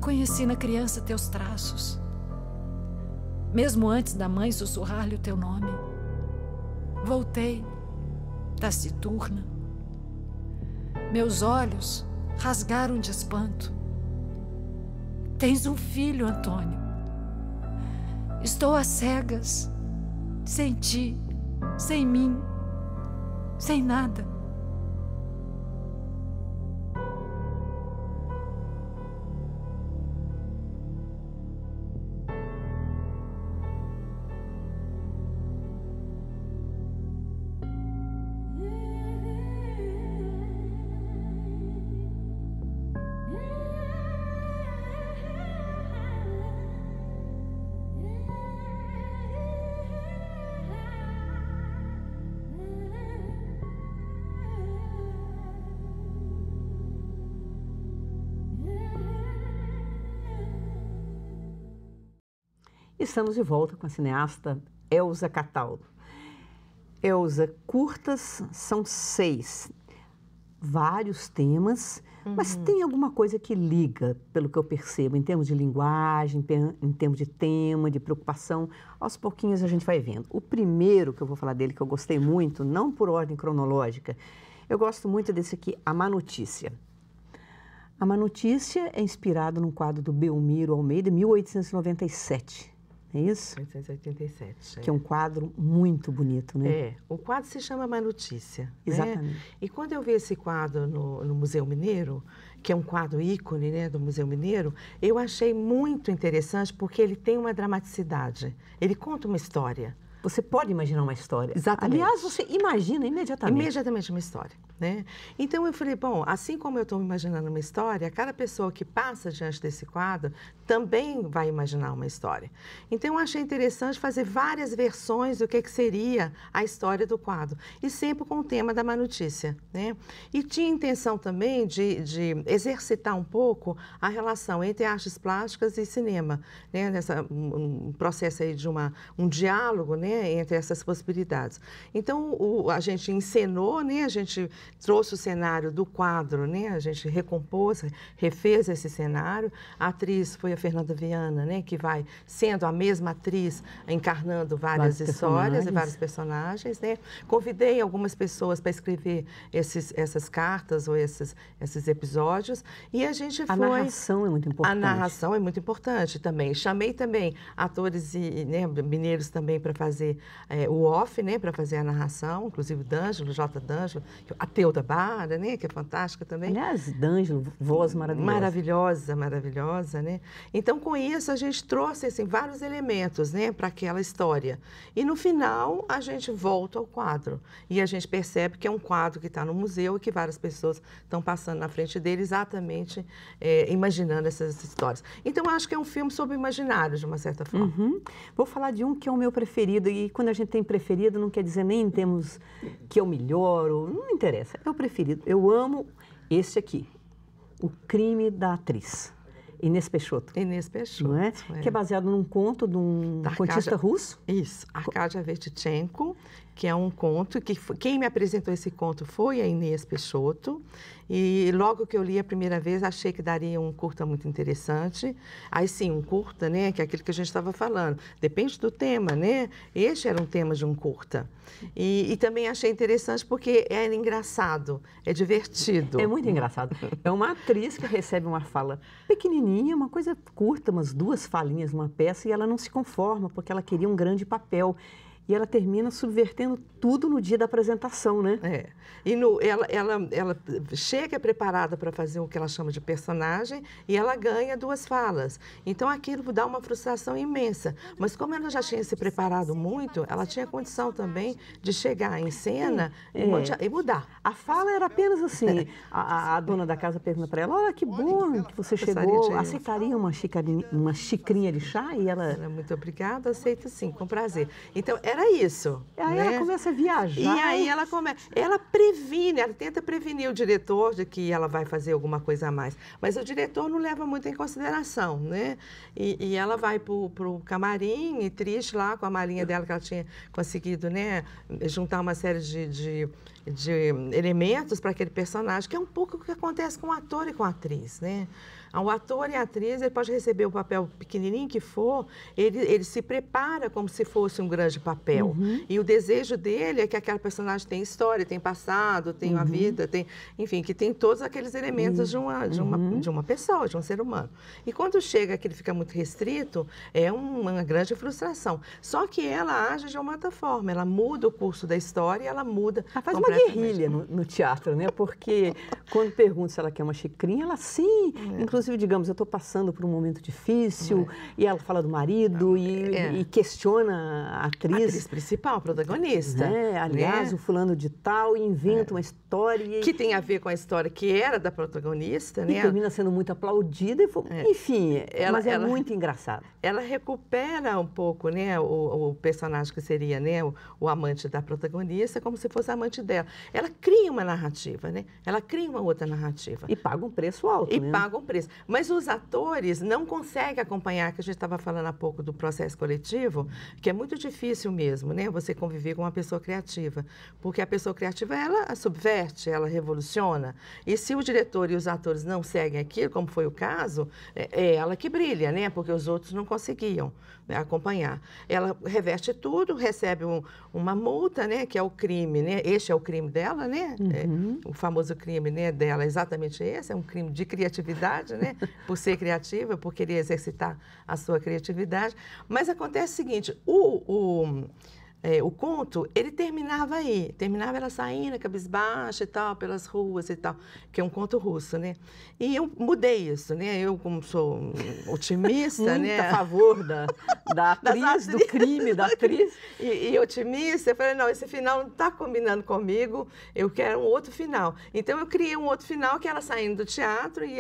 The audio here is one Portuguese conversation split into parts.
Reconheci na criança teus traços, mesmo antes da mãe sussurrar-lhe o teu nome. Voltei, taciturna. Meus olhos rasgaram de espanto. Tens um filho, Antônio. Estou às cegas, sem ti, sem mim, sem nada. Estamos de volta com a cineasta Elza Cataldo. Elza, curtas são 6, vários temas, mas tem alguma coisa que liga, pelo que eu percebo, em termos de linguagem, em termos de tema, de preocupação. Aos pouquinhos a gente vai vendo. O primeiro que eu vou falar dele, que eu gostei muito, não por ordem cronológica, eu gosto muito desse aqui, A Má Notícia. A Má Notícia é inspirado num quadro do Belmiro Almeida, 1897. É isso? 1887. Que é um quadro muito bonito, né? É, o quadro se chama Má Notícia. Exatamente. Né? E quando eu vi esse quadro no Museu Mineiro, que é um quadro ícone, né, do Museu Mineiro, eu achei muito interessante porque ele tem uma dramaticidade. Ele conta uma história. Você pode imaginar uma história. Exatamente. Aliás, você imagina imediatamente. Imediatamente uma história, né? Então eu falei, bom, assim como eu estou imaginando uma história, cada pessoa que passa diante desse quadro também vai imaginar uma história. Então eu achei interessante fazer várias versões do que seria a história do quadro. E sempre com o tema da má notícia, né? E tinha intenção também de exercitar um pouco a relação entre artes plásticas e cinema, né? Um processo aí de um diálogo, né? Entre essas possibilidades. Então, a gente encenou, né? A gente trouxe o cenário do quadro, né? A gente recompôs, refez esse cenário. A atriz foi a Fernanda Viana, né? Que vai sendo a mesma atriz, encarnando várias histórias e vários personagens, né? Convidei algumas pessoas para escrever essas cartas ou esses episódios e a gente foi... A narração é muito importante. A narração é muito importante também. Chamei também atores né, mineiros também para fazer o off, né, para fazer a narração, inclusive o D'Angelo, J. D'Angelo, a Teuda Barra, né, que é fantástica também. Aliás, D'Angelo, voz maravilhosa. Maravilhosa, maravilhosa, né? Então, com isso, a gente trouxe, assim, vários elementos, né, para aquela história. E, no final, a gente volta ao quadro. E a gente percebe que é um quadro que está no museu e que várias pessoas estão passando na frente dele exatamente imaginando essas histórias. Então, eu acho que é um filme sobre o imaginário, de uma certa forma. Vou falar de um que é o meu preferido. E quando a gente tem preferido, não quer dizer nem em termos que eu melhoro, não interessa. É o preferido. Eu amo esse aqui, O Crime da Atriz, Inês Peixoto. Inês Peixoto. Não é? Que é baseado num conto de um contista russo. Isso, Arkadia Vertchenko, que é um conto que quem me apresentou esse conto foi a Inês Peixoto. E logo que eu li a primeira vez, achei que daria um curta muito interessante. Aí sim, um curta, né, que é aquilo que a gente estava falando. Depende do tema, né? Este era um tema de um curta. E também achei interessante porque é engraçado, é divertido. É muito engraçado. É uma atriz que recebe uma fala pequenininha, uma coisa curta, umas 2 falinhas numa peça, e ela não se conforma porque ela queria um grande papel. E ela termina subvertendo tudo no dia da apresentação, né? É. E ela chega preparada para fazer o que ela chama de personagem e ela ganha 2 falas. Então, aquilo dá uma frustração imensa. Mas como ela já tinha se preparado muito, ela tinha condição também de chegar em cena e mudar. A fala era apenas assim, a dona da casa pergunta para ela, olha que bom que você chegou, aceitaria uma xicrinha de chá? E ela... Muito obrigada, aceito sim, com prazer. Então, era isso. Aí né? ela começa a viajar. E aí ela previne, ela tenta prevenir o diretor de que ela vai fazer alguma coisa a mais. Mas o diretor não leva muito em consideração, né? E ela vai para o camarim, e triste lá com a malinha dela que ela tinha conseguido, né, juntar uma série de elementos para aquele personagem, que é um pouco o que acontece com o ator e com a atriz, né? O ator e a atriz, ele pode receber o papel pequenininho que for, ele se prepara como se fosse um grande papel. E o desejo dele é que aquela personagem tenha história, tem passado, tem uma vida, enfim, que tem todos aqueles elementos de uma pessoa, de um ser humano. E quando chega que ele fica muito restrito, é uma grande frustração. Só que ela age de uma outra forma, ela muda o curso da história, ela muda. Ela faz uma guerrilha no teatro, né? Porque quando pergunta se ela quer uma xicrinha, ela sim. Inclusive, digamos, eu estou passando por um momento difícil, e ela fala do marido e questiona a atriz. A atriz principal, a protagonista. Aliás, o fulano de tal inventa uma história. Que tem a ver com a história que era da protagonista, né? E termina sendo muito aplaudida. Enfim, mas é muito engraçado. Ela recupera um pouco, né, o personagem que seria, né, o amante da protagonista, como se fosse amante dela. Ela cria uma narrativa, né? Ela cria uma outra narrativa. E paga um preço alto, né? E paga um preço. Mas os atores não conseguem acompanhar, que a gente estava falando há pouco do processo coletivo, que é muito difícil mesmo, né? Você conviver com uma pessoa criativa. Porque a pessoa criativa, ela subverte, ela revoluciona. E se o diretor e os atores não seguem aquilo, como foi o caso, é ela que brilha, né? Porque os outros não conseguiam, né, acompanhar. Ela reverte tudo, recebe uma multa, né? Que é o crime, né? Este é o crime dela, né? O famoso crime, né, dela é exatamente esse, é um crime de criatividade, né? Por ser criativa, por querer exercitar a sua criatividade. Mas acontece o seguinte, o conto, ele terminava aí, terminava ela saindo, cabisbaixa e tal, pelas ruas e tal, que é um conto russo, né? E eu mudei isso, né? Eu, como sou otimista, né? a favor da atriz, do crime da atriz. E otimista, eu falei, não, esse final não está combinando comigo, eu quero um outro final. Então, eu criei um outro final, que ela saindo do teatro, e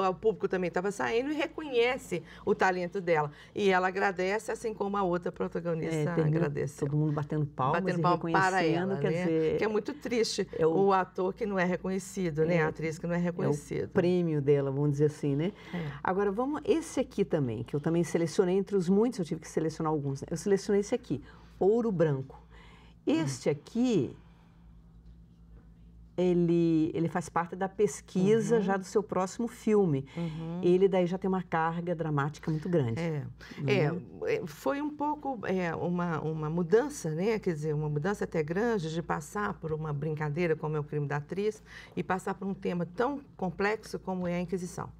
o público também estava saindo, e reconhece o talento dela. E ela agradece, assim como a outra protagonista agradeceu. Todo mundo batendo palmas e reconhecendo, para ela, quer dizer... Que é muito triste o ator que não é reconhecido, né? A atriz que não é reconhecida. É o prêmio dela, vamos dizer assim, né? Agora, esse aqui também, que eu também selecionei entre os muitos, eu tive que selecionar alguns, né? Eu selecionei esse aqui, Ouro Branco. Este aqui, ele faz parte da pesquisa já do seu próximo filme. Ele daí já tem uma carga dramática muito grande. Foi um pouco uma mudança, né? Quer dizer, uma mudança até grande de passar por uma brincadeira como é o crime da atriz e passar por um tema tão complexo como é a Inquisição.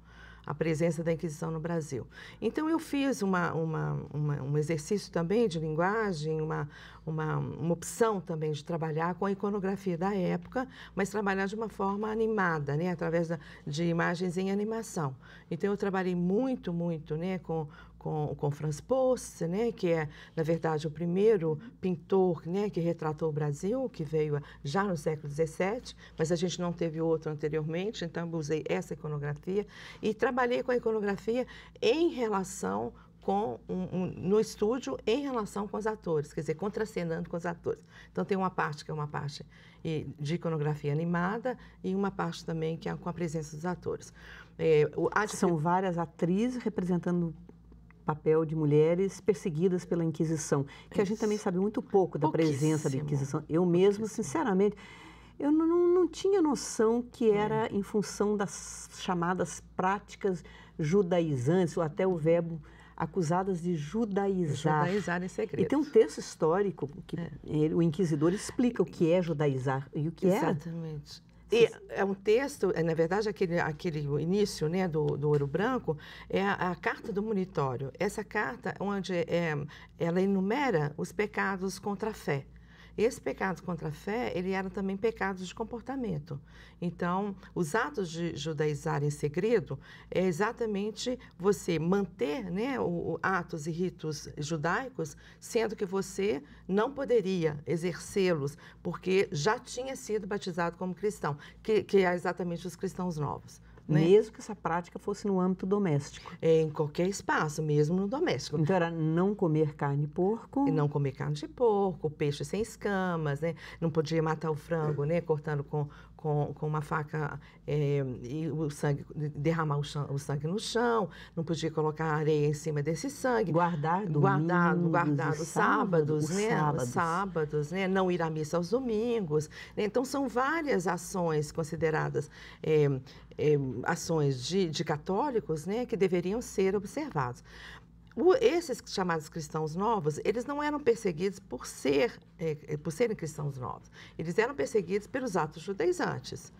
A presença da Inquisição no Brasil. Então, eu fiz um exercício também de linguagem, uma opção também de trabalhar com a iconografia da época, mas trabalhar de uma forma animada, né? Através de imagens em animação. Então, eu trabalhei muito, né? Com Franz Post, né, que é, na verdade, o primeiro pintor, né, que retratou o Brasil, que veio já no século XVII, mas a gente não teve outro anteriormente, então eu usei essa iconografia e trabalhei com a iconografia em relação no estúdio, em relação com os atores, quer dizer, contracenando com os atores. Então, tem uma parte que é uma parte de iconografia animada e uma parte também que é com a presença dos atores. São várias atrizes representando papel de mulheres perseguidas pela Inquisição, que a gente também sabe muito pouco da presença da Inquisição. Eu mesma, sinceramente, eu não tinha noção que era em função das chamadas práticas judaizantes, ou até o verbo acusadas de judaizar. Judaizar em segredo. E tem um texto histórico que o inquisidor explica o que é judaizar e o que é. Exatamente. E é um texto, na verdade, aquele início, né, do Ouro Branco, é a carta do monitório. Essa carta, onde ela enumera os pecados contra a fé. Esse pecado contra a fé, ele era também pecados de comportamento. Então, os atos de judaizar em segredo é exatamente você manter, né, atos e ritos judaicos, sendo que você não poderia exercê-los, porque já tinha sido batizado como cristão, que é exatamente os cristãos novos. Né? Mesmo que essa prática fosse no âmbito doméstico. Em qualquer espaço, mesmo no doméstico. Então, era não comer carne de porco. E não comer carne de porco, peixe sem escamas, né? Não podia matar o frango, né? Cortando com uma faca e o sangue, derramar o sangue no chão, não podia colocar areia em cima desse sangue. Guardar os sábados, né? Os sábados, né? Não ir à missa aos domingos. Né? Então, são várias ações consideradas ações de católicos, né, que deveriam ser observados. Esses chamados cristãos novos, eles não eram perseguidos por serem cristãos novos. Eles eram perseguidos pelos atos judaizantes.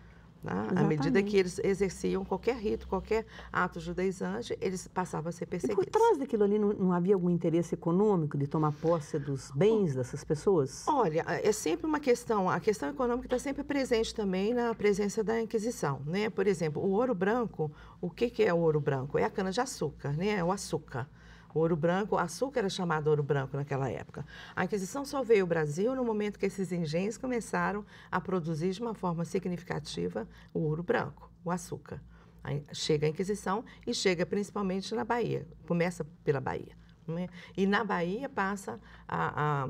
Né? À medida que eles exerciam qualquer rito, qualquer ato judaizante, eles passavam a ser perseguidos. E por trás daquilo ali não havia algum interesse econômico de tomar posse dos bens dessas pessoas? Olha, é sempre uma questão, a questão econômica está sempre presente também na presença da Inquisição, né? Por exemplo, o ouro branco, o que é o ouro branco? É a cana-de-açúcar, né? É o açúcar. O ouro branco, o açúcar era chamado ouro branco naquela época. A Inquisição só veio ao Brasil no momento que esses engenhos começaram a produzir de uma forma significativa o ouro branco, o açúcar. Aí chega a Inquisição e chega principalmente na Bahia, começa pela Bahia. Né? E na Bahia passa a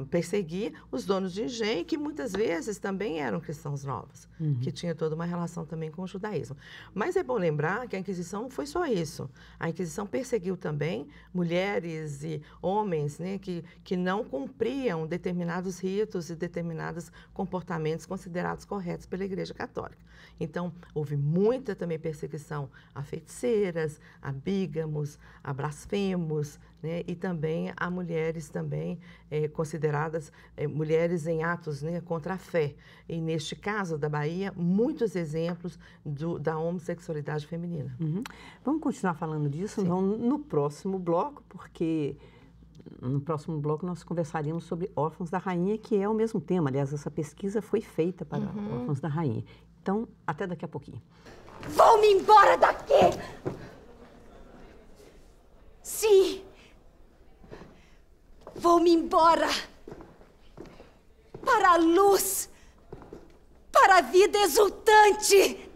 perseguir os donos de engenho, que muitas vezes também eram cristãos novos, que tinha toda uma relação também com o judaísmo. Mas é bom lembrar que a Inquisição não foi só isso. A Inquisição perseguiu também mulheres e homens, né, que não cumpriam determinados ritos e determinados comportamentos considerados corretos pela Igreja Católica. Então, houve muita também perseguição a feiticeiras, a bígamos, a blasfemos, né, e também a mulheres também consideradas mulheres em atos, né, contra a fé. E neste caso da Bahia, muitos exemplos da homossexualidade feminina. Vamos continuar falando disso então, no próximo bloco, porque no próximo bloco nós conversaríamos sobre órfãos da rainha, que é o mesmo tema. Aliás, essa pesquisa foi feita para órfãos da rainha. Então, até daqui a pouquinho. Vou-me embora daqui! Sim! Vou-me embora! Para a luz! Para a vida exultante!